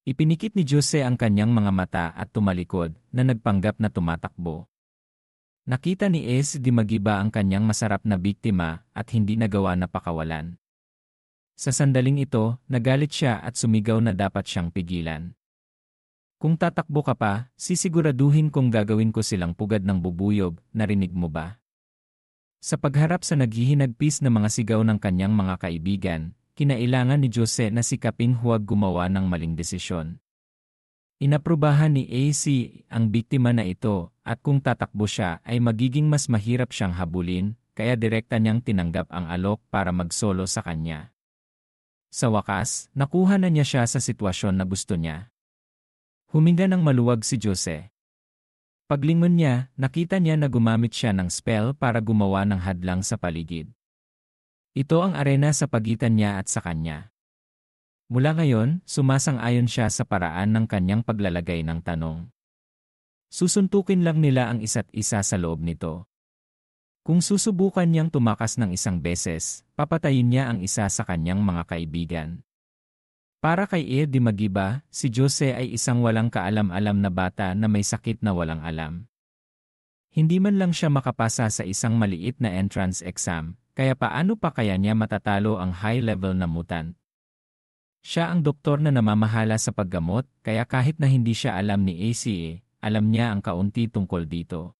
Ipinikit ni Jose ang kanyang mga mata at tumalikod na nagpanggap na tumatakbo. Nakita ni Ace di magiba ang kanyang masarap na biktima at hindi nagawa na pakawalan. Sa sandaling ito, nagalit siya at sumigaw na dapat siyang pigilan. Kung tatakbo ka pa, sisiguraduhin kong gagawin ko silang pugad ng bubuyog, narinig mo ba? Sa pagharap sa naghihinagpis na mga sigaw ng kanyang mga kaibigan, kinailangan ni Jose na sikaping huwag gumawa ng maling desisyon. Inaprubahan ni AC ang biktima na ito at kung tatakbo siya ay magiging mas mahirap siyang habulin, kaya direkta niyang tinanggap ang alok para magsolo sa kanya. Sa wakas, nakuha na niya siya sa sitwasyon na gusto niya. Huminga ng maluwag si Jose. Paglingon niya, nakita niya na gumamit siya ng spell para gumawa ng hadlang sa paligid. Ito ang arena sa pagitan niya at sa kanya. Mula ngayon, sumasang-ayon siya sa paraan ng kanyang paglalagay ng tanong. Susuntukin lang nila ang isa't isa sa loob nito. Kung susubukan niyang tumakas ng isang beses, papatayin niya ang isa sa kanyang mga kaibigan. Para kay Ace di Magiba, si Jose ay isang walang kaalam-alam na bata na may sakit na walang alam. Hindi man lang siya makapasa sa isang maliit na entrance exam, kaya paano pa kaya niya matatalo ang high-level na mutant? Siya ang doktor na namamahala sa paggamot, kaya kahit na hindi siya alam ni ACA, alam niya ang kaunti tungkol dito.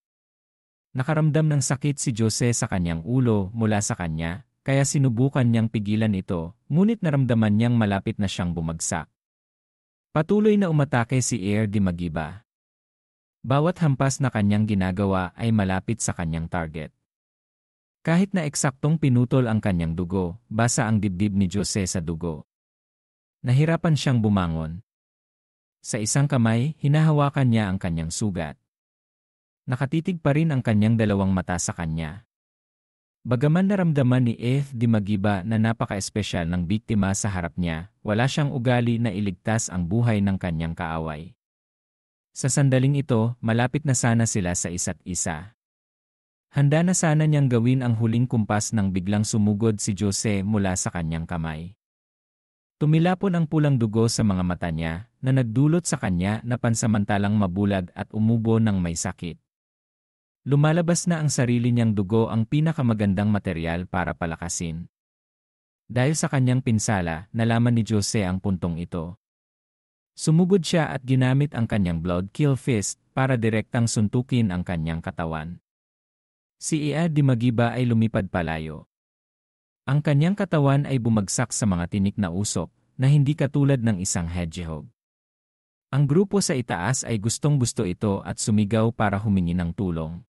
Nakaramdam ng sakit si Jose sa kanyang ulo mula sa kanya, kaya sinubukan niyang pigilan ito, ngunit naramdaman niyang malapit na siyang bumagsak. Patuloy na umatake si Ace di Magiba. Bawat hampas na kanyang ginagawa ay malapit sa kanyang target. Kahit na eksaktong pinutol ang kanyang dugo, basa ang dibdib ni Jose sa dugo. Nahirapan siyang bumangon. Sa isang kamay, hinahawakan niya ang kanyang sugat. Nakatitig pa rin ang kanyang dalawang mata sa kanya. Bagaman naramdaman ni Ace di Magiba na napaka-espesyal ng biktima sa harap niya, wala siyang ugali na iligtas ang buhay ng kanyang kaaway. Sa sandaling ito, malapit na sana sila sa isa't isa. Handa na sana niyang gawin ang huling kumpas nang biglang sumugod si Jose mula sa kanyang kamay. Tumilapon ang pulang dugo sa mga mata niya na nagdulot sa kanya na pansamantalang mabulag at umubo ng may sakit. Lumalabas na ang sarili niyang dugo ang pinakamagandang materyal para palakasin. Dahil sa kanyang pinsala, nalaman ni Jose ang puntong ito. Sumugod siya at ginamit ang kanyang blood kill fist para direktang suntukin ang kanyang katawan. Si Ace di Magiba ay lumipad palayo. Ang kanyang katawan ay bumagsak sa mga tinik na usok na hindi katulad ng isang hedgehog. Ang grupo sa itaas ay gustong-gusto ito at sumigaw para humingi ng tulong.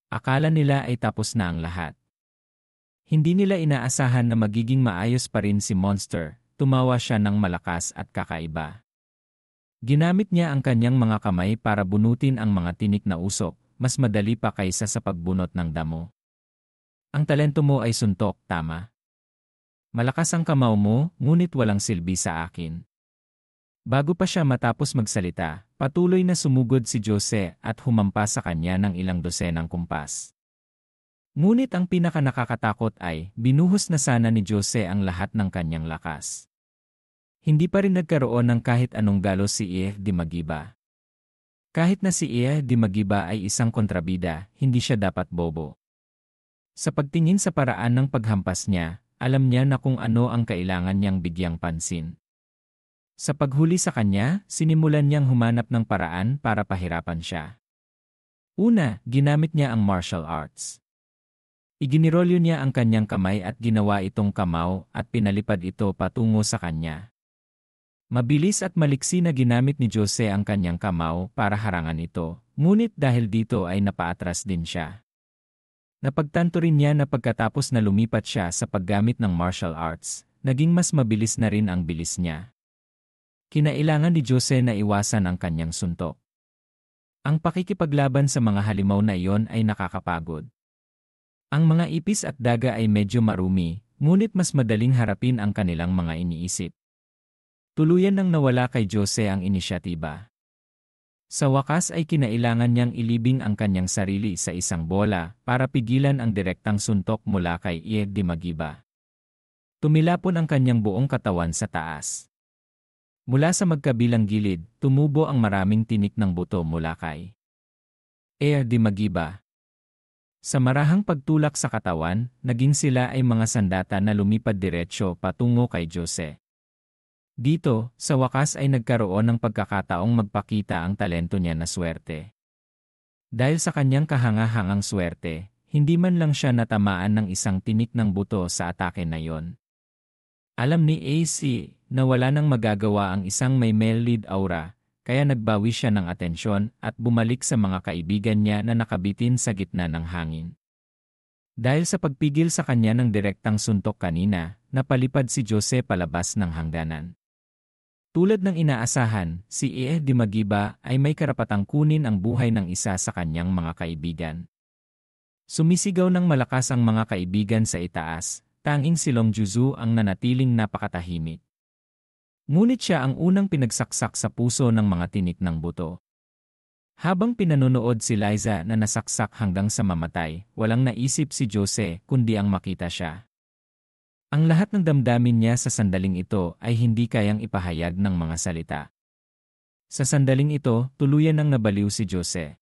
Akala nila ay tapos na ang lahat. Hindi nila inaasahan na magiging maayos pa rin si Monster, tumawa siya ng malakas at kakaiba. Ginamit niya ang kanyang mga kamay para bunutin ang mga tinik na usok, mas madali pa kaysa sa pagbunot ng damo. Ang talento mo ay suntok, tama? Malakas ang kamao mo, ngunit walang silbi sa akin. Bago pa siya matapos magsalita, patuloy na sumugod si Jose at humampas sa kanya ng ilang dosenang kumpas. Ngunit ang pinakanakakatakot ay, binuhos na sana ni Jose ang lahat ng kanyang lakas. Hindi pa rin nagkaroon ng kahit anong galos si Ace di Magiba. Kahit na si Ace di Magiba ay isang kontrabida, hindi siya dapat bobo. Sa pagtingin sa paraan ng paghampas niya, alam niya na kung ano ang kailangan niyang bigyang pansin. Sa paghuli sa kanya, sinimulan niyang humanap ng paraan para pahirapan siya. Una, ginamit niya ang martial arts. Iginirolyo niya ang kanyang kamay at ginawa itong kamao at pinalipad ito patungo sa kanya. Mabilis at maliksi na ginamit ni Jose ang kanyang kamao para harangan ito, ngunit dahil dito ay napaatras din siya. Napagtanto rin niya na pagkatapos na lumipat siya sa paggamit ng martial arts, naging mas mabilis na rin ang bilis niya. Kinailangan ni Jose na iwasan ang kanyang suntok. Ang pakikipaglaban sa mga halimaw na iyon ay nakakapagod. Ang mga ipis at daga ay medyo marumi, ngunit mas madaling harapin ang kanilang mga iniisip. Tuluyan nang nawala kay Jose ang inisyatiba. Sa wakas ay kinailangan niyang ilibing ang kanyang sarili sa isang bola para pigilan ang direktang suntok mula kay Ace di Magiba. Tumilapon ang kanyang buong katawan sa taas. Mula sa magkabilang gilid, tumubo ang maraming tinik ng buto mula kay di Magiba. Sa marahang pagtulak sa katawan, naging sila ay mga sandata na lumipad diretsyo patungo kay Jose. Dito, sa wakas ay nagkaroon ng pagkakataong magpakita ang talento niya na swerte. Dahil sa kanyang kahangahangang swerte, hindi man lang siya natamaan ng isang tinik ng buto sa atake na yon. Alam ni AC na wala nang magagawa ang isang may male lead aura, kaya nagbawi siya ng atensyon at bumalik sa mga kaibigan niya na nakabitin sa gitna ng hangin. Dahil sa pagpigil sa kanya ng direktang suntok kanina, napalipad si Jose palabas ng hangganan. Tulad ng inaasahan, si di Magiba ay may karapatang kunin ang buhay ng isa sa kanyang mga kaibigan. Sumisigaw ng malakas ang mga kaibigan sa itaas, tanging si Long Juzu ang nanatiling napakatahimik. Ngunit siya ang unang pinagsaksak sa puso ng mga tinik ng buto. Habang pinanonood si Liza na nasaksak hanggang sa mamatay, walang naisip si Jose kundi ang makita siya. Ang lahat ng damdamin niya sa sandaling ito ay hindi kayang ipahayag ng mga salita. Sa sandaling ito, tuluyan nang nabaliw si Jose.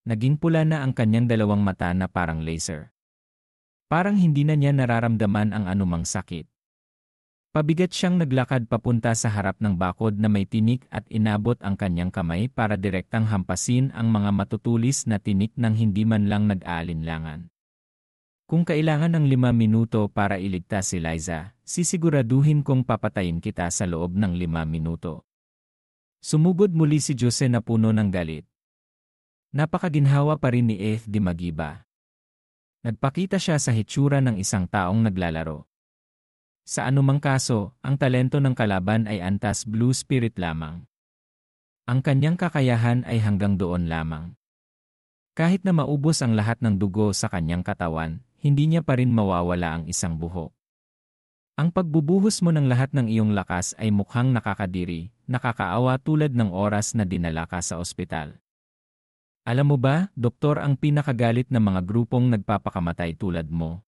Naging pula na ang kanyang dalawang mata na parang laser. Parang hindi na niya nararamdaman ang anumang sakit. Pabigat siyang naglakad papunta sa harap ng bakod na may tinik at inabot ang kanyang kamay para direktang hampasin ang mga matutulis na tinik nang hindi man lang nag-aalinlangan. Kung kailangan ng 5 minuto para iligtas si Liza, sisiguraduhin kong papatayin kita sa loob ng 5 minuto. Sumugod muli si Jose na puno ng galit. Napakaginhawa pa rin ni di Magiba. Nagpakita siya sa hitsura ng isang taong naglalaro. Sa anumang kaso, ang talento ng kalaban ay antas blue spirit lamang. Ang kanyang kakayahan ay hanggang doon lamang. Kahit na maubos ang lahat ng dugo sa kanyang katawan, hindi niya pa rin mawawala ang isang buhok. Ang pagbubuhos mo ng lahat ng iyong lakas ay mukhang nakakadiri, nakakaawa tulad ng oras na dinala ka sa ospital. Alam mo ba, doktor ang pinakagalit ng mga grupong nagpapakamatay tulad mo.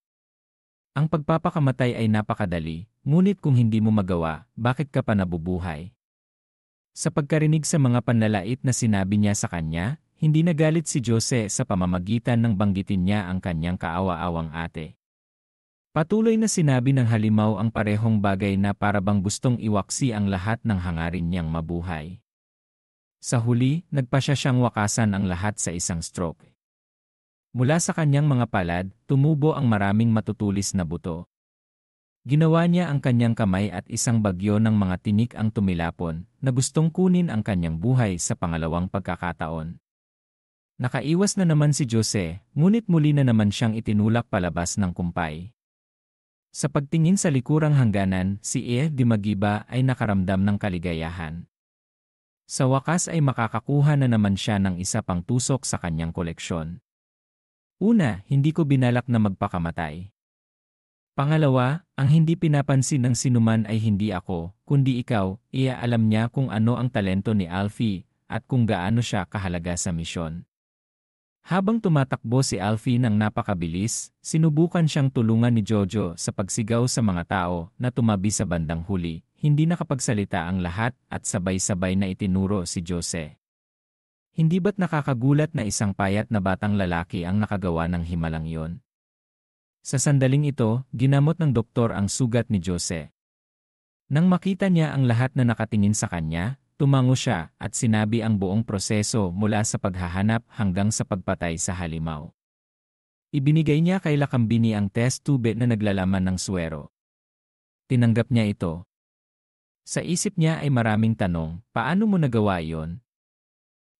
Ang pagpapakamatay ay napakadali, ngunit kung hindi mo magawa, bakit ka pa nabubuhay? Sa pagkarinig sa mga panlalait na sinabi niya sa kanya, hindi nagalit si Jose sa pamamagitan ng banggitin niya ang kanyang kaawa-awang ate. Patuloy na sinabi ng halimaw ang parehong bagay na parabang gustong iwaksi ang lahat ng hangarin niyang mabuhay. Sa huli, nagpasya siyang wakasan ang lahat sa isang stroke. Mula sa kanyang mga palad, tumubo ang maraming matutulis na buto. Ginawa niya ang kanyang kamay at isang bagyo ng mga tinik ang tumilapon na gustong kunin ang kanyang buhay sa pangalawang pagkakataon. Nakaiwas na naman si Jose, ngunit muli na naman siyang itinulak palabas ng kumpay. Sa pagtingin sa likurang hangganan, si di Magiba ay nakaramdam ng kaligayahan. Sa wakas ay makakakuha na naman siya ng isa pang tusok sa kanyang koleksyon. Una, hindi ko binalak na magpakamatay. Pangalawa, ang hindi pinapansin ng sinuman ay hindi ako, kundi ikaw. Alam niya kung ano ang talento ni Alfie at kung gaano siya kahalaga sa misyon. Habang tumatakbo si Alfie ng napakabilis, sinubukan siyang tulungan ni Jojo sa pagsigaw sa mga tao na tumabi sa bandang huli. Hindi nakapagsalita ang lahat at sabay-sabay na itinuro si Jose. Hindi ba't nakakagulat na isang payat na batang lalaki ang nakagawa ng himalang iyon? Sa sandaling ito, ginamot ng doktor ang sugat ni Jose. Nang makita niya ang lahat na nakatingin sa kanya, tumango siya at sinabi ang buong proseso mula sa paghahanap hanggang sa pagpatay sa halimaw. Ibinigay niya kay Lakambini ang test tube na naglalaman ng suwero. Tinanggap niya ito. Sa isip niya ay maraming tanong, paano mo nagawa iyon?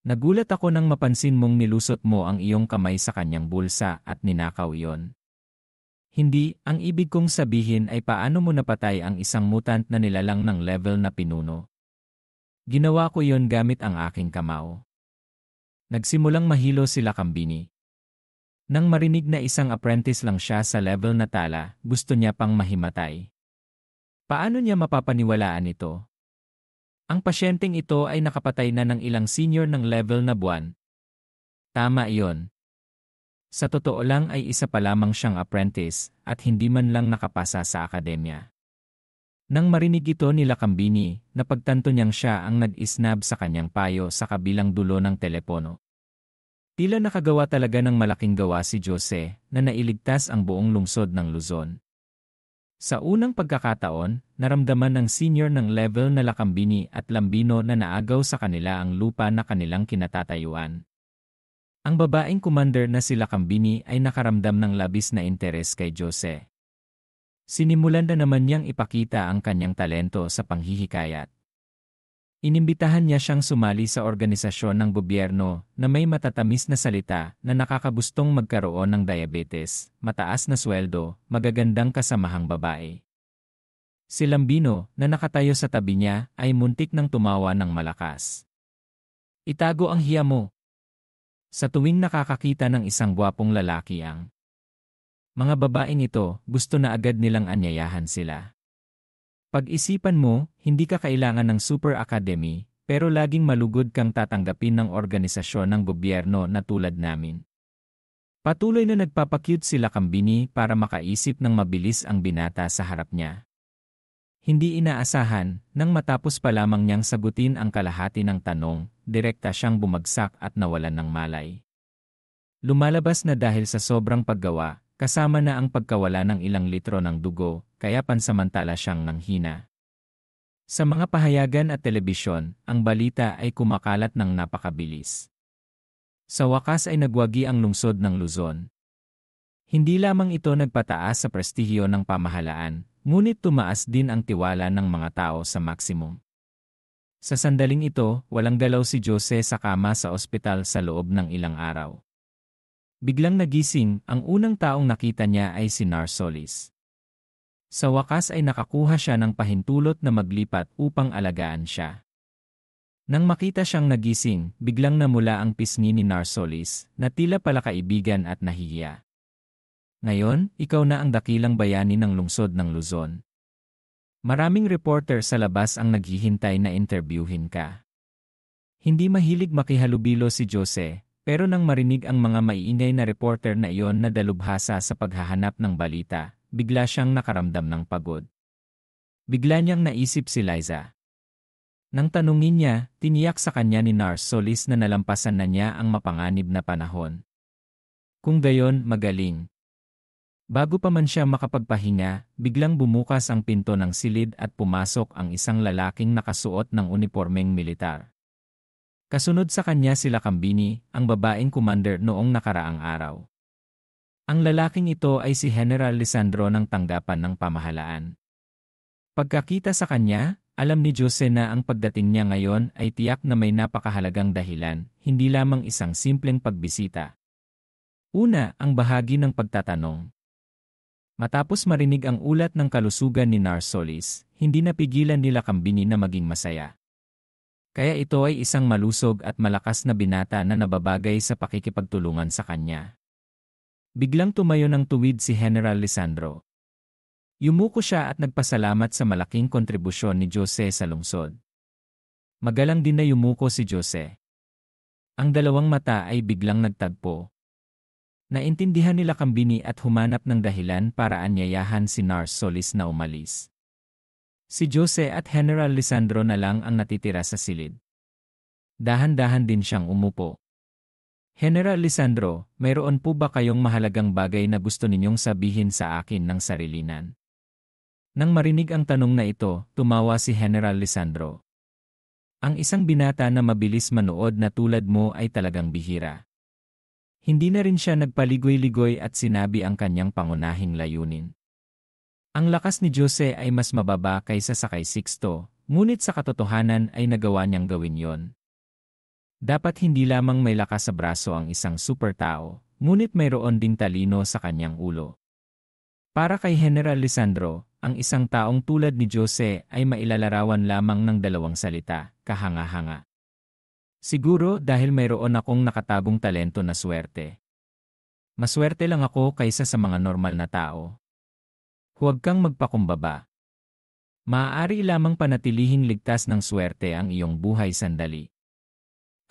Nagulat ako nang mapansin mong nilusot mo ang iyong kamay sa kanyang bulsa at ninakaw iyon. Hindi, ang ibig kong sabihin ay paano mo napatay ang isang mutant na nilalang ng level na pinuno. Ginawa ko iyon gamit ang aking kamao. Nagsimulang mahilo si Lakambini. Nang marinig na isang apprentice lang siya sa level na tala, gusto niya pang mahimatay. Paano niya mapapaniwalaan ito? Ang pasyenteng ito ay nakapatay na ng ilang senior ng level na buwan. Tama iyon. Sa totoo lang ay isa pa lamang siyang apprentice at hindi man lang nakapasa sa akademya. Nang marinig ito ni Lakambini, napagtanto niyang siya ang nag-isnab sa kanyang payo sa kabilang dulo ng telepono. Tila nakagawa talaga ng malaking gawa si Jose na nailigtas ang buong lungsod ng Luzon. Sa unang pagkakataon, naramdaman ng senior ng level na Lakambini at Lambino na naagaw sa kanila ang lupa na kanilang kinatatayuan. Ang babaeng commander na si Lakambini ay nakaramdam ng labis na interes kay Jose. Sinimulan na naman niyang ipakita ang kanyang talento sa panghihikayat. Inimbitahan niya siyang sumali sa organisasyon ng gobyerno na may matatamis na salita na nakakabustong magkaroon ng diabetes, mataas na sweldo, magagandang kasamahang babae. Si Lambino, na nakatayo sa tabi niya, ay muntik nang tumawa ng malakas. Itago ang hiya mo. Sa tuwing nakakakita ng isang gwapong lalaki ang mga babaeng ito, gusto na agad nilang anyayahan sila. Pag-isipan mo, hindi ka kailangan ng super academy, pero laging malugod kang tatanggapin ng organisasyon ng gobyerno na tulad namin. Patuloy na nagpapakyut si Lakambini para makaisip ng mabilis ang binata sa harap niya. Hindi inaasahan, nang matapos pa lamang niyang sagutin ang kalahati ng tanong, direkta siyang bumagsak at nawalan ng malay. Lumalabas na dahil sa sobrang paggawa, kasama na ang pagkawala ng ilang litro ng dugo, kaya pansamantala siyang nanghina. Sa mga pahayagan at telebisyon, ang balita ay kumakalat ng napakabilis. Sa wakas ay nagwagi ang lungsod ng Luzon. Hindi lamang ito nagpataas sa prestihyo ng pamahalaan, ngunit tumaas din ang tiwala ng mga tao sa maksimum. Sa sandaling ito, walang galaw si Jose sa kama sa ospital sa loob ng ilang araw. Biglang nagising, ang unang taong nakita niya ay si Narsoles. Sa wakas ay nakakuha siya ng pahintulot na maglipat upang alagaan siya. Nang makita siyang nagising, biglang namula ang pisngi ni Narsoles na tila pala kaibigan at nahihiya. Ngayon, ikaw na ang dakilang bayani ng lungsod ng Luzon. Maraming reporter sa labas ang naghihintay na interviewin ka. Hindi mahilig makihalubilo si Jose. Pero nang marinig ang mga maiingay na reporter na iyon na dalubhasa sa paghahanap ng balita, bigla siyang nakaramdam ng pagod. Bigla niyang naisip si Liza. Nang tanungin niya, tiniyak sa kanya ni Narsoles na nalampasan na niya ang mapanganib na panahon. Kung gayon, magaling. Bago pa man siya makapagpahinga, biglang bumukas ang pinto ng silid at pumasok ang isang lalaking nakasuot ng unipormeng militar. Kasunod sa kanya si Lakambini, ang babaeng commander noong nakaraang araw. Ang lalaking ito ay si General Lisandro ng tanggapan ng pamahalaan. Pagkakita sa kanya, alam ni Jose na ang pagdating niya ngayon ay tiyak na may napakahalagang dahilan, hindi lamang isang simpleng pagbisita. Una, ang bahagi ng pagtatanong. Matapos marinig ang ulat ng kalusugan ni Narsoles, hindi napigilan ni Lakambini na maging masaya. Kaya ito ay isang malusog at malakas na binata na nababagay sa pakikipagtulungan sa kanya. Biglang tumayo ng tuwid si General Lisandro. Yumuko siya at nagpasalamat sa malaking kontribusyon ni Jose sa lungsod. Magalang din na yumuko si Jose. Ang dalawang mata ay biglang nagtagpo. Naintindihan ni Lakambini at humanap ng dahilan para anyayahan si Narsoles na umalis. Si Jose at General Lisandro na lang ang natitira sa silid. Dahan-dahan din siyang umupo. General Lisandro, mayroon po ba kayong mahalagang bagay na gusto ninyong sabihin sa akin ng sarilinan? Nang marinig ang tanong na ito, tumawa si General Lisandro. Ang isang binata na mabilis manood na tulad mo ay talagang bihira. Hindi na rin siya nagpaligoy-ligoy at sinabi ang kanyang pangunahing layunin. Ang lakas ni Jose ay mas mababa kaysa sa kay Sixto, ngunit sa katotohanan ay nagawa niyang gawin yon. Dapat hindi lamang may lakas sa braso ang isang super tao, ngunit mayroon ding talino sa kanyang ulo. Para kay General Lisandro, ang isang taong tulad ni Jose ay mailalarawan lamang ng dalawang salita, kahanga-hanga. Siguro dahil mayroon akong nakatabong talento na swerte. Maswerte lang ako kaysa sa mga normal na tao. Huwag kang magpakumbaba. Maaari lamang panatilihing ligtas ng swerte ang iyong buhay sandali.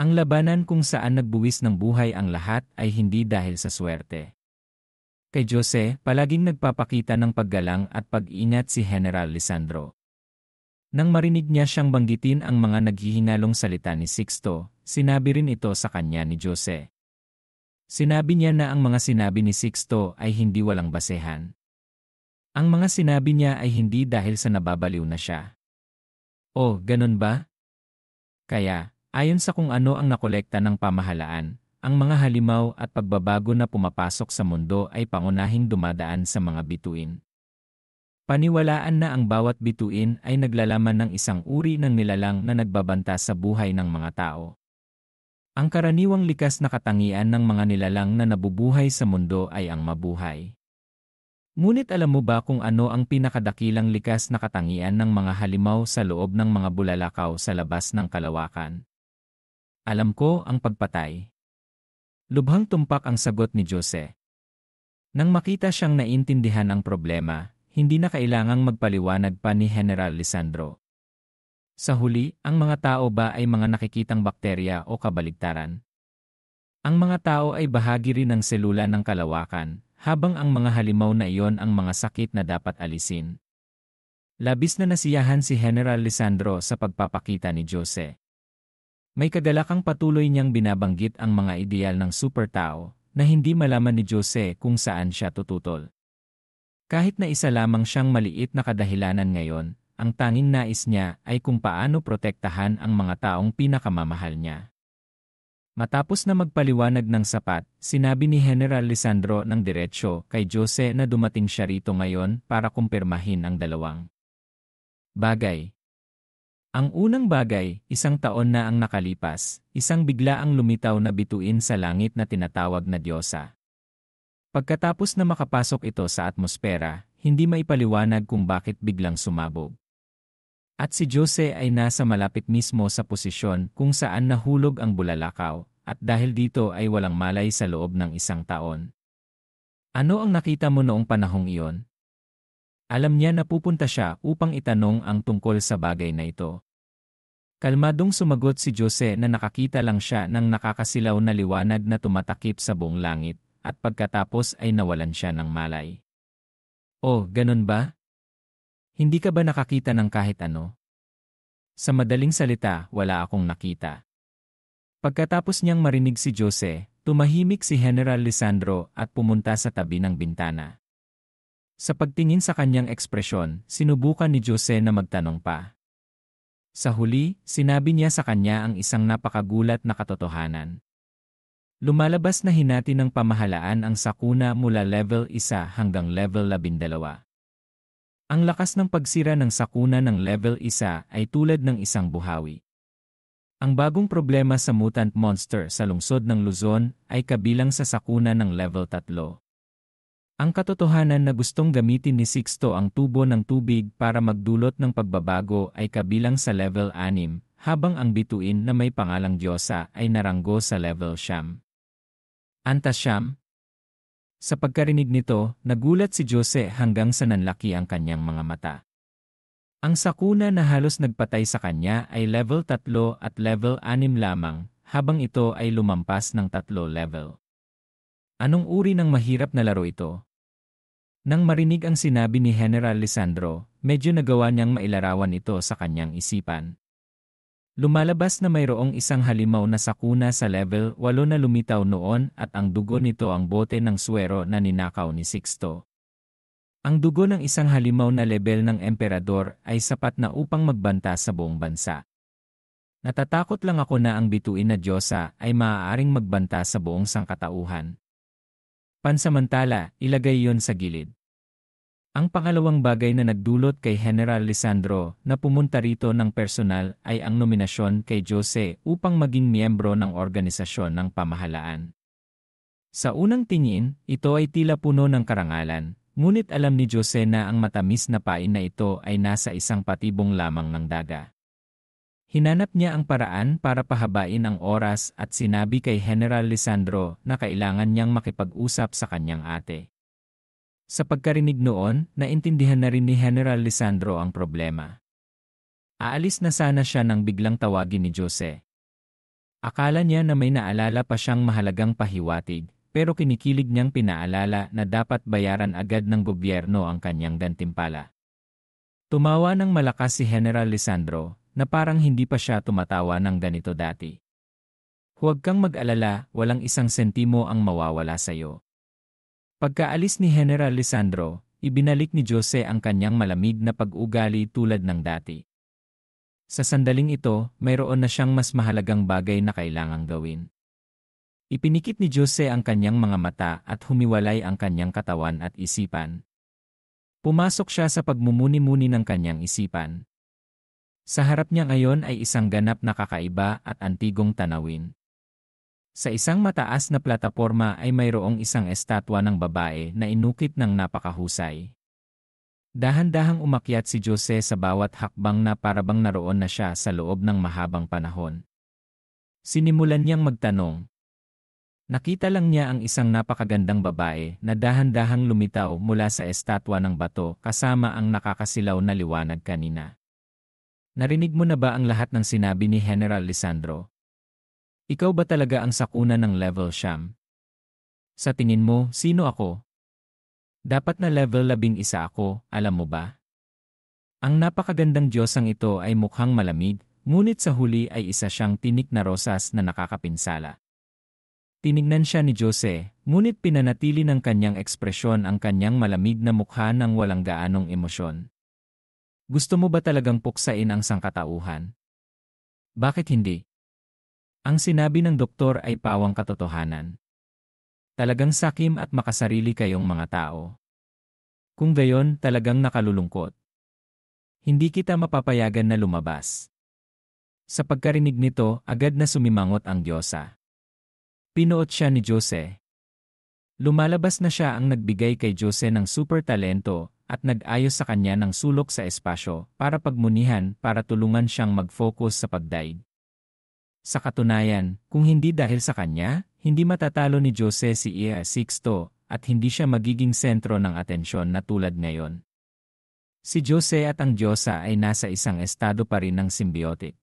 Ang labanan kung saan nagbuwis ng buhay ang lahat ay hindi dahil sa swerte. Kay Jose, palaging nagpapakita ng paggalang at pag-ingat si General Lisandro. Nang marinig niya siyang banggitin ang mga naghihinalong salita ni Sixto, sinabi rin ito sa kanya ni Jose. Sinabi niya na ang mga sinabi ni Sixto ay hindi walang basehan. Ang mga sinabi niya ay hindi dahil sa nababaliw na siya. Oh, ganun ba? Kaya, ayon sa kung ano ang nakolekta ng pamahalaan, ang mga halimaw at pagbabago na pumapasok sa mundo ay pangunahing dumadaan sa mga bituin. Paniwalaan na ang bawat bituin ay naglalaman ng isang uri ng nilalang na nagbabanta sa buhay ng mga tao. Ang karaniwang likas na katangian ng mga nilalang na nabubuhay sa mundo ay ang mabuhay. Ngunit alam mo ba kung ano ang pinakadakilang likas na katangian ng mga halimaw sa loob ng mga bulalakaw sa labas ng kalawakan? Alam ko ang pagpatay. Lubhang tumpak ang sagot ni Jose. Nang makita siyang naintindihan ang problema, hindi na kailangang magpaliwanag pa ni General Lisandro. Sa huli, ang mga tao ba ay mga nakikitang bakterya o kabaligtaran? Ang mga tao ay bahagi rin ng selula ng kalawakan, habang ang mga halimaw na iyon ang mga sakit na dapat alisin. Labis na nasiyahan si General Lisandro sa pagpapakita ni Jose. May kagalakang patuloy niyang binabanggit ang mga ideal ng supertao na hindi malaman ni Jose kung saan siya tututol. Kahit na isa lamang siyang maliit na kadahilanan ngayon, ang tanging nais niya ay kung paano protektahan ang mga taong pinakamamahal niya. Matapos na magpaliwanag ng sapat, sinabi ni General Lisandro ng diretsyo kay Jose na dumating siya rito ngayon para kumpirmahin ang dalawang bagay. Ang unang bagay, 1 taon na ang nakalipas, isang biglaang lumitaw na bituin sa langit na tinatawag na Diyosa. Pagkatapos na makapasok ito sa atmosfera, hindi maipaliwanag kung bakit biglang sumabog. At si Jose ay nasa malapit mismo sa posisyon kung saan nahulog ang bulalakaw, at dahil dito ay walang malay sa loob ng 1 taon. Ano ang nakita mo noong panahong iyon? Alam niya na pupunta siya upang itanong ang tungkol sa bagay na ito. Kalmadong sumagot si Jose na nakakita lang siya ng nakakasilaw na liwanag na tumatakip sa buong langit, at pagkatapos ay nawalan siya ng malay. Oh, ganun ba? Hindi ka ba nakakita ng kahit ano? Sa madaling salita, wala akong nakita. Pagkatapos niyang marinig si Jose, tumahimik si General Lisandro at pumunta sa tabi ng bintana. Sa pagtingin sa kanyang ekspresyon, sinubukan ni Jose na magtanong pa. Sa huli, sinabi niya sa kanya ang isang napakagulat na katotohanan. Lumalabas na hinati ng pamahalaan ang sakuna mula level 1 hanggang level 12. Ang lakas ng pagsira ng sakuna ng level 1 ay tulad ng isang buhawi. Ang bagong problema sa mutant monster sa lungsod ng Luzon ay kabilang sa sakuna ng level 3. Ang katotohanan na gustong gamitin ni Sixto ang tubo ng tubig para magdulot ng pagbabago ay kabilang sa level 6, habang ang bituin na may pangalang Diyosa ay naranggo sa level 9. Antas 9? Sa pagkarinig nito, nagulat si Jose hanggang sa nanlaki ang kanyang mga mata. Ang sakuna na halos nagpatay sa kanya ay level 3 at level 6 lamang, habang ito ay lumampas ng 3 level. Anong uri ng mahirap na laro ito? Nang marinig ang sinabi ni General Lisandro, medyo nagawa niyang mailarawan ito sa kanyang isipan. Lumalabas na mayroong isang halimaw na sakuna sa level 8 na lumitaw noon at ang dugo nito ang bote ng swero na ninakaw ni Sixto. Ang dugo ng isang halimaw na level ng emperador ay sapat na upang magbanta sa buong bansa. Natatakot lang ako na ang bituin na Diyosa ay maaaring magbanta sa buong sangkatauhan. Pansamantala, ilagay yon sa gilid. Ang pangalawang bagay na nagdulot kay General Lisandro na pumunta rito ng personal ay ang nominasyon kay Jose upang maging miyembro ng organisasyon ng pamahalaan. Sa unang tingin, ito ay tila puno ng karangalan, ngunit alam ni Jose na ang matamis na pain na ito ay nasa isang patibong lamang ng daga. Hinanap niya ang paraan para pahabain ang oras at sinabi kay General Lisandro na kailangan niyang makipag-usap sa kanyang ate. Sa pagkarinig noon, naintindihan na rin ni General Lisandro ang problema. Aalis na sana siya nang biglang tawagin ni Jose. Akala niya na may naalala pa siyang mahalagang pahiwatig, pero kinikilig niyang pinaalala na dapat bayaran agad ng gobyerno ang kanyang gantimpala. Tumawa ng malakas si General Lisandro, na parang hindi pa siya tumatawa ng ganito dati. Huwag kang mag-alala, walang isang sentimo ang mawawala sa'yo. Pagkaalis ni General Lisandro, ibinalik ni Jose ang kanyang malamig na pag-ugali tulad ng dati. Sa sandaling ito, mayroon na siyang mas mahalagang bagay na kailangang gawin. Ipinikit ni Jose ang kanyang mga mata at humiwalay ang kanyang katawan at isipan. Pumasok siya sa pagmumuni-muni ng kanyang isipan. Sa harap niya ngayon ay isang ganap na kakaiba at antigong tanawin. Sa isang mataas na plataporma ay mayroong isang estatwa ng babae na inukit ng napakahusay. Dahan-dahang umakyat si Jose sa bawat hakbang na parabang naroon na siya sa loob ng mahabang panahon. Sinimulan niyang magtanong. Nakita lang niya ang isang napakagandang babae na dahan-dahang lumitaw mula sa estatwa ng bato kasama ang nakakasilaw na liwanag kanina. Narinig mo na ba ang lahat ng sinabi ni General Lisandro? Ikaw ba talaga ang sakuna ng level siyam? Sa tingin mo, sino ako? Dapat na level 11 ako, alam mo ba? Ang napakagandang Diyosang ito ay mukhang malamig, ngunit sa huli ay isa siyang tinik na rosas na nakakapinsala. Tinignan siya ni Jose, ngunit pinanatili ng kanyang ekspresyon ang kanyang malamig na mukha ng walang gaanong emosyon. Gusto mo ba talagang puksain ang sangkatauhan? Bakit hindi? Ang sinabi ng doktor ay pawang katotohanan. Talagang sakim at makasarili kayong mga tao. Kung gayon, talagang nakalulungkot. Hindi kita mapapayagan na lumabas. Sa pagkarinig nito, agad na sumimangot ang Diyosa. Pinuot siya ni Jose. Lumalabas na siya ang nagbigay kay Jose ng super talento at nag-ayos sa kanya ng sulok sa espasyo para pagmunihan para tulungan siyang mag-focus sa pagdaig. Sa katunayan, kung hindi dahil sa kanya, hindi matatalo ni Jose si Ia Sixto at hindi siya magiging sentro ng atensyon na tulad ngayon. Si Jose at ang Diyosa ay nasa isang estado pa rin ng symbiotic.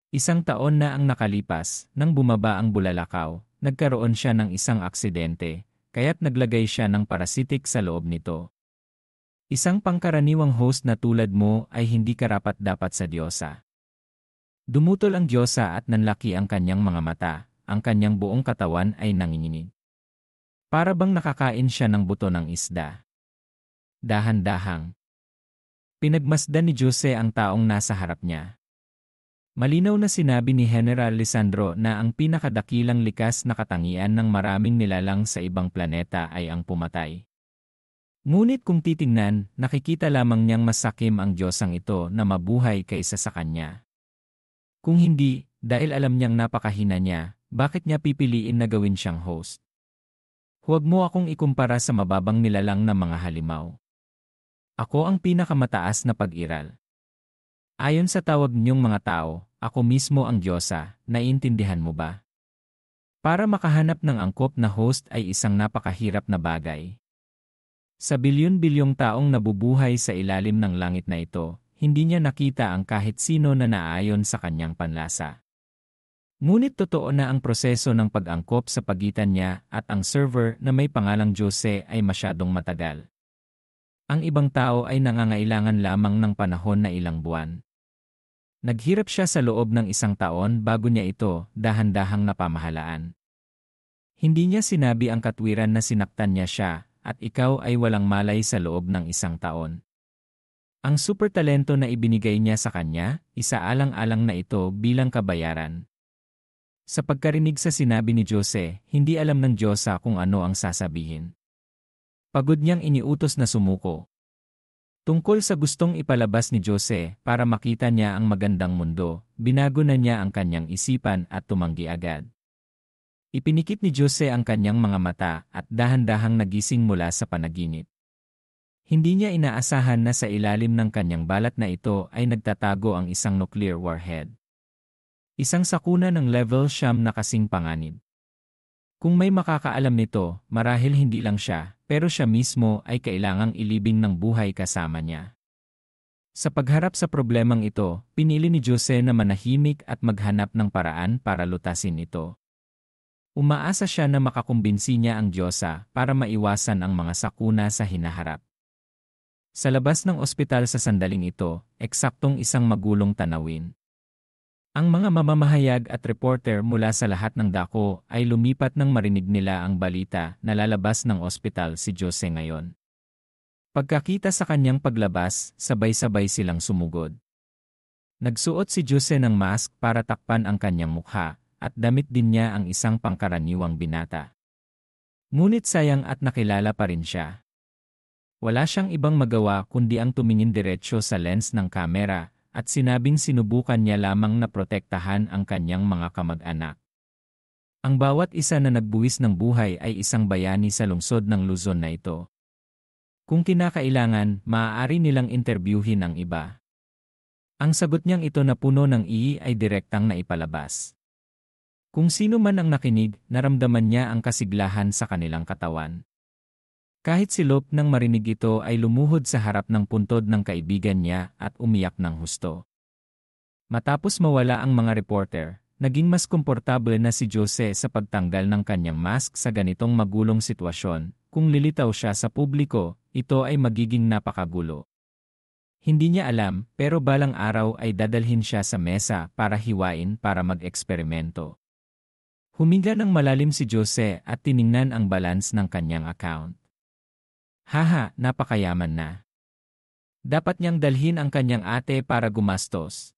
Isang taon na ang nakalipas, nang bumaba ang bulalakaw, nagkaroon siya ng isang aksidente, kaya't naglagay siya ng parasitik sa loob nito. Isang pangkaraniwang host na tulad mo ay hindi karapat-dapat sa Diyosa. Dumutol ang Diyosa at nanlaki ang kanyang mga mata, ang kanyang buong katawan ay nanginginig. Para bang nakakain siya ng buto ng isda. Dahan-dahang. Pinagmasdan ni Jose ang taong nasa harap niya. Malinaw na sinabi ni General Lisandro na ang pinakadakilang likas na katangian ng maraming nilalang sa ibang planeta ay ang pumatay. Ngunit kung titingnan, nakikita lamang niyang mas sakim ang Diyosang ito na mabuhay kaysa sa kanya. Kung hindi, dahil alam niyang napakahina niya, bakit niya pipiliin na gawin siyang host? Huwag mo akong ikumpara sa mababang nilalang na mga halimaw. Ako ang pinakamataas na pag-iral. Ayon sa tawag niyong mga tao, ako mismo ang Diyosa, naiintindihan mo ba? Para makahanap ng angkop na host ay isang napakahirap na bagay. Sa bilyon-bilyong taong nabubuhay sa ilalim ng langit na ito, hindi niya nakita ang kahit sino na naayon sa kanyang panlasa. Ngunit totoo na ang proseso ng pag-angkop sa pagitan niya at ang server na may pangalang Jose ay masyadong matagal. Ang ibang tao ay nangangailangan lamang ng panahon na ilang buwan. Naghirap siya sa loob ng isang taon bago niya ito dahan-dahang napamahalaan. Hindi niya sinabi ang katwiran na sinaktan niya siya at ikaw ay walang malay sa loob ng isang taon. Ang super talento na ibinigay niya sa kanya, isaalang-alang na ito bilang kabayaran. Sa pagkarinig sa sinabi ni Jose, hindi alam ng Diyosa kung ano ang sasabihin. Pagod niyang iniutos na sumuko. Tungkol sa gustong ipalabas ni Jose para makita niya ang magandang mundo, binago na niya ang kanyang isipan at tumanggi agad. Ipinikit ni Jose ang kanyang mga mata at dahan-dahang nagising mula sa panaginip. Hindi niya inaasahan na sa ilalim ng kanyang balat na ito ay nagtatago ang isang nuclear warhead. Isang sakuna ng level 9 na kasing panganib. Kung may makakaalam nito, marahil hindi lang siya, pero siya mismo ay kailangang ilibing ng buhay kasama niya. Sa pagharap sa problemang ito, pinili ni Jose na manahimik at maghanap ng paraan para lutasin ito. Umaasa siya na makakumbinsi niya ang Diyosa para maiwasan ang mga sakuna sa hinaharap. Sa labas ng ospital sa sandaling ito, eksaktong isang magulong tanawin. Ang mga mamamahayag at reporter mula sa lahat ng dako ay lumipat nang marinig nila ang balita na lalabas ng ospital si Jose ngayon. Pagkakita sa kanyang paglabas, sabay-sabay silang sumugod. Nagsuot si Jose ng mask para takpan ang kanyang mukha, at damit din niya ang isang pangkaraniwang binata. Ngunit sayang at nakilala pa rin siya. Wala siyang ibang magawa kundi ang tumingin diretsyo sa lens ng kamera at sinabing sinubukan niya lamang na protektahan ang kanyang mga kamag-anak. Ang bawat isa na nagbuwis ng buhay ay isang bayani sa lungsod ng Luzon na ito. Kung kinakailangan, maaari nilang interbyuhin ang iba. Ang sagot niyang ito na puno ng iyi ay direktang naipalabas. Kung sino man ang nakinig, naramdaman niya ang kasiglahan sa kanilang katawan. Kahit si Lop nang marinig ito ay lumuhod sa harap ng puntod ng kaibigan niya at umiyak ng husto. Matapos mawala ang mga reporter, naging mas komportable na si Jose sa pagtanggal ng kanyang mask sa ganitong magulong sitwasyon. Kung lilitaw siya sa publiko, ito ay magiging napakagulo. Hindi niya alam, pero balang araw ay dadalhin siya sa mesa para hiwain para mag-eksperimento. Huminga ng malalim si Jose at tiningnan ang balance ng kanyang account. Haha, napakayaman na. Dapat niyang dalhin ang kanyang ate para gumastos.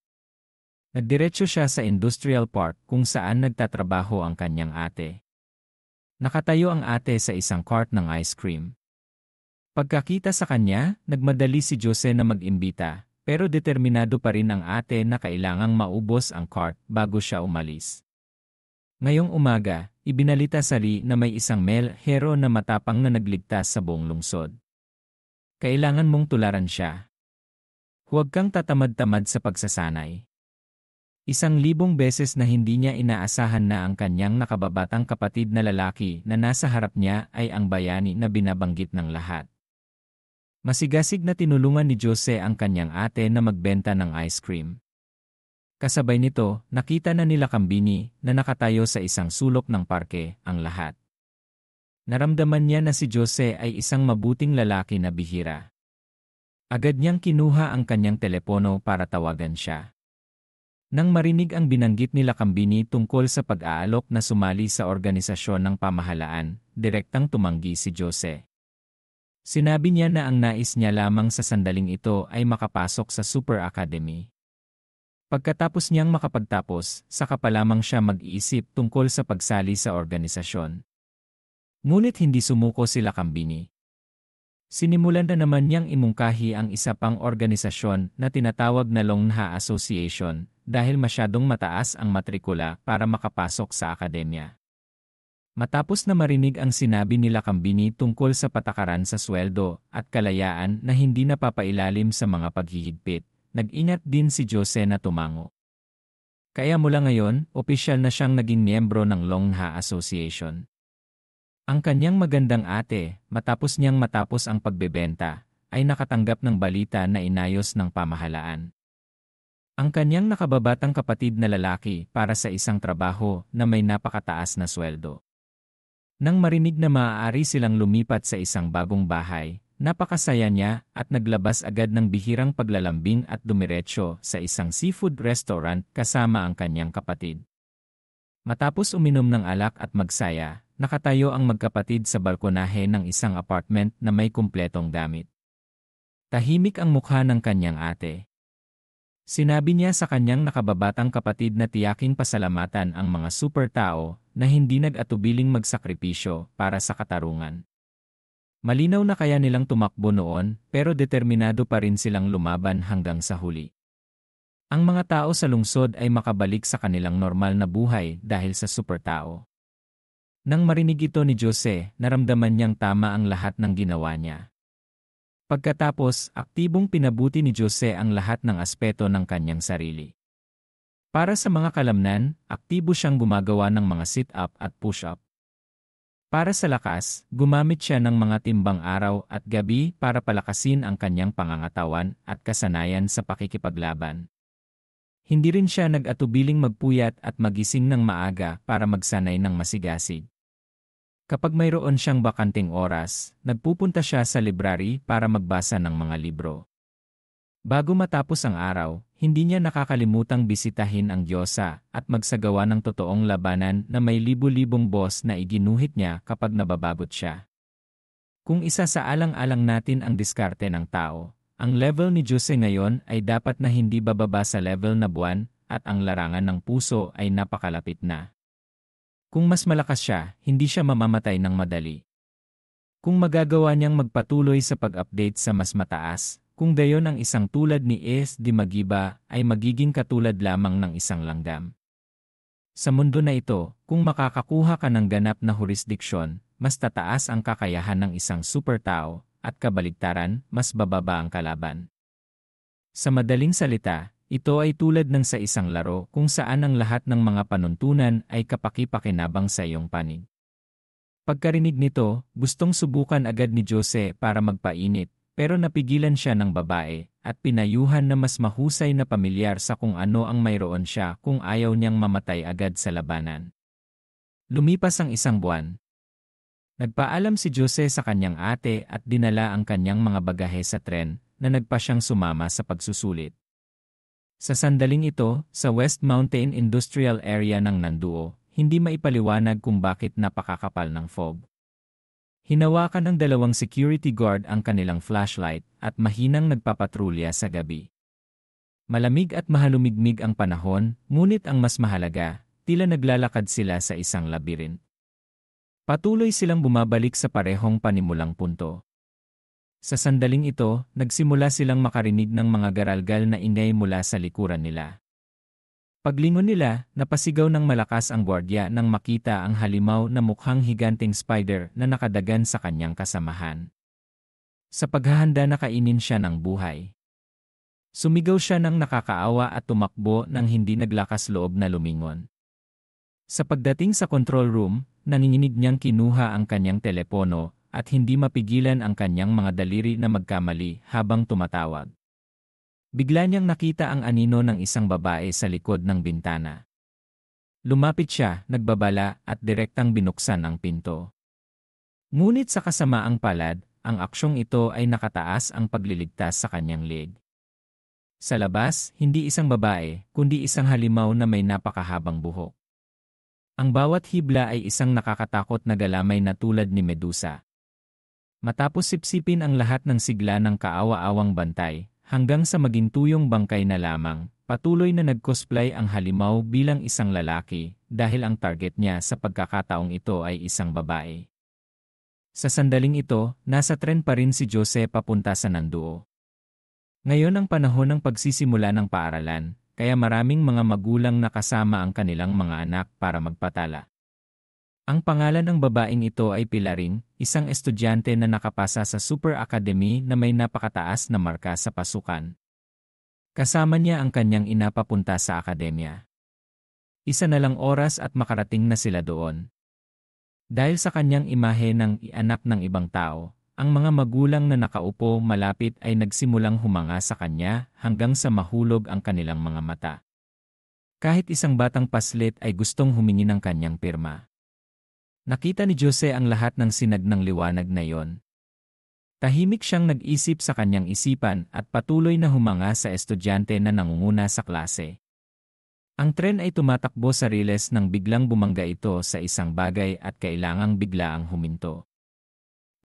Nagdiretso siya sa industrial park kung saan nagtatrabaho ang kanyang ate. Nakatayo ang ate sa isang cart ng ice cream. Pagkakita sa kanya, nagmadali si Jose na mag-imbita, pero determinado pa rin ang ate na kailangang maubos ang cart bago siya umalis. Ngayong umaga, ibinalita sa Lee na may isang male hero na matapang na nagligtas sa buong lungsod. Kailangan mong tularan siya. Huwag kang tatamad-tamad sa pagsasanay. 1,000 beses na hindi niya inaasahan na ang kanyang nakababatang kapatid na lalaki na nasa harap niya ay ang bayani na binabanggit ng lahat. Masigasig na tinulungan ni Jose ang kanyang ate na magbenta ng ice cream. Kasabay nito, nakita na nila Kambini na nakatayo sa isang sulok ng parke, ang lahat. Naramdaman niya na si Jose ay isang mabuting lalaki na bihira. Agad niyang kinuha ang kanyang telepono para tawagan siya. Nang marinig ang binanggit nila Kambini tungkol sa pag-aalok na sumali sa organisasyon ng pamahalaan, direktang tumanggi si Jose. Sinabi niya na ang nais niya lamang sa sandaling ito ay makapasok sa Super Academy. Pagkatapos niyang makapagtapos, saka pa lamang siya mag-iisip tungkol sa pagsali sa organisasyon. Ngunit hindi sumuko sila Kambini. Sinimulan na naman niyang imungkahi ang isa pang organisasyon na tinatawag na Longha Association dahil masyadong mataas ang matrikula para makapasok sa akademya. Matapos na marinig ang sinabi nila Kambini tungkol sa patakaran sa sweldo at kalayaan na hindi napapailalim sa mga paghihigpit, nag-ingat din si Jose na tumango. Kaya mula ngayon, opisyal na siyang naging miyembro ng Longha Association. Ang kanyang magandang ate, matapos ang pagbebenta, ay nakatanggap ng balita na inayos ng pamahalaan. Ang kanyang nakababatang kapatid na lalaki para sa isang trabaho na may napakataas na sweldo. Nang marinig na maaari silang lumipat sa isang bagong bahay, napakasaya niya at naglabas agad ng bihirang paglalambing at dumiretso sa isang seafood restaurant kasama ang kanyang kapatid. Matapos uminom ng alak at magsaya, nakatayo ang magkapatid sa balkonahe ng isang apartment na may kumpletong damit. Tahimik ang mukha ng kanyang ate. Sinabi niya sa kanyang nakababatang kapatid na tiyaking pasalamatan ang mga super tao na hindi nag-atubiling magsakripisyo para sa katarungan. Malinaw na kaya nilang tumakbo noon pero determinado pa rin silang lumaban hanggang sa huli. Ang mga tao sa lungsod ay makabalik sa kanilang normal na buhay dahil sa super tao. Nang marinig ito ni Jose, naramdaman niyang tama ang lahat ng ginawa niya. Pagkatapos, aktibong pinabuti ni Jose ang lahat ng aspeto ng kanyang sarili. Para sa mga kalamnan, aktibo siyang gumagawa ng mga sit-up at push-up. Para sa lakas, gumamit siya ng mga timbang araw at gabi para palakasin ang kanyang pangangatawan at kasanayan sa pakikipaglaban. Hindi rin siya nag-atubiling magpuyat at magising ng maaga para magsanay ng masigasig. Kapag mayroon siyang bakanting oras, nagpupunta siya sa library para magbasa ng mga libro. Bago matapos ang araw, hindi niya nakakalimutang bisitahin ang Diyosa at magsagawa ng totoong labanan na may libu-libong boss na iginuhit niya kapag nababagot siya. Kung isa sa alang-alang natin ang diskarte ng tao, ang level ni Jose ngayon ay dapat na hindi bababa sa level na buwan at ang larangan ng puso ay napakalapit na. Kung mas malakas siya, hindi siya mamamatay ng madali. Kung magagawa niyang magpatuloy sa pag-update sa mas mataas, kung gayon ang isang tulad ni S.D. Magiba ay magiging katulad lamang ng isang langgam. Sa mundo na ito, kung makakakuha ka ng ganap na jurisdiksyon, mas tataas ang kakayahan ng isang supertao, at kabaligtaran, mas bababa ang kalaban. Sa madaling salita, ito ay tulad ng sa isang laro kung saan ang lahat ng mga panuntunan ay kapaki-pakinabang sa iyong panig. Pagkarinig nito, gustong subukan agad ni Jose para magpainit, pero napigilan siya ng babae at pinayuhan na mas mahusay na pamilyar sa kung ano ang mayroon siya kung ayaw niyang mamatay agad sa labanan. Lumipas ang isang buwan. Nagpaalam si Jose sa kanyang ate at dinala ang kanyang mga bagahe sa tren na nagpa siyang sumama sa pagsusulit. Sa sandaling ito, sa West Mountain Industrial Area ng Nanduo, hindi maipaliwanag kung bakit napakakapal ng fog. Hinawakan ng dalawang security guard ang kanilang flashlight at mahinang nagpapatrulya sa gabi. Malamig at mahalumigmig ang panahon, ngunit ang mas mahalaga, tila naglalakad sila sa isang labyrinth. Patuloy silang bumabalik sa parehong panimulang punto. Sa sandaling ito, nagsimula silang makarinig ng mga garalgal na ingay mula sa likuran nila. Paglingon nila, napasigaw ng malakas ang gwardiya nang makita ang halimaw na mukhang higanting spider na nakadagan sa kanyang kasamahan. Sa paghahanda na kainin siya ng buhay. Sumigaw siya ng nakakaawa at tumakbo nang hindi naglakas loob na lumingon. Sa pagdating sa control room, nanginginig niyang kinuha ang kanyang telepono at hindi mapigilan ang kanyang mga daliri na magkamali habang tumatawag. Bigla niyang nakita ang anino ng isang babae sa likod ng bintana. Lumapit siya, nagbabala at direktang binuksan ang pinto. Ngunit sa kasamaang palad, ang aksyong ito ay nakataas ang pagliligtas sa kanyang leg. Sa labas, hindi isang babae, kundi isang halimaw na may napakahabang buhok. Ang bawat hibla ay isang nakakatakot na galamay na tulad ni Medusa. Matapos sipsipin ang lahat ng sigla ng kaawa-awang bantay, hanggang sa maging tuyong bangkay na lamang, patuloy na nag-cosplay ang halimaw bilang isang lalaki dahil ang target niya sa pagkakataong ito ay isang babae. Sa sandaling ito, nasa tren pa rin si Jose papunta sa Nanduo. Ngayon ang panahon ng pagsisimula ng paaralan, kaya maraming mga magulang na kasama ang kanilang mga anak para magpatala. Ang pangalan ng babaeng ito ay Pilaring, isang estudyante na nakapasa sa Super Academy na may napakataas na marka sa pasukan. Kasama niya ang kanyang ina papunta sa akademya. Isa na lang oras at makarating na sila doon. Dahil sa kanyang imahe ng anak ng ibang tao, ang mga magulang na nakaupo malapit ay nagsimulang humanga sa kanya hanggang sa mahulog ang kanilang mga mata. Kahit isang batang paslit ay gustong humingi ng kanyang pirma. Nakita ni Jose ang lahat ng sinag ng liwanag na iyon. Tahimik siyang nag-isip sa kanyang isipan at patuloy na humanga sa estudyante na nangunguna sa klase. Ang tren ay tumatakbo sa riles nang biglang bumangga ito sa isang bagay at kailangang biglaang huminto.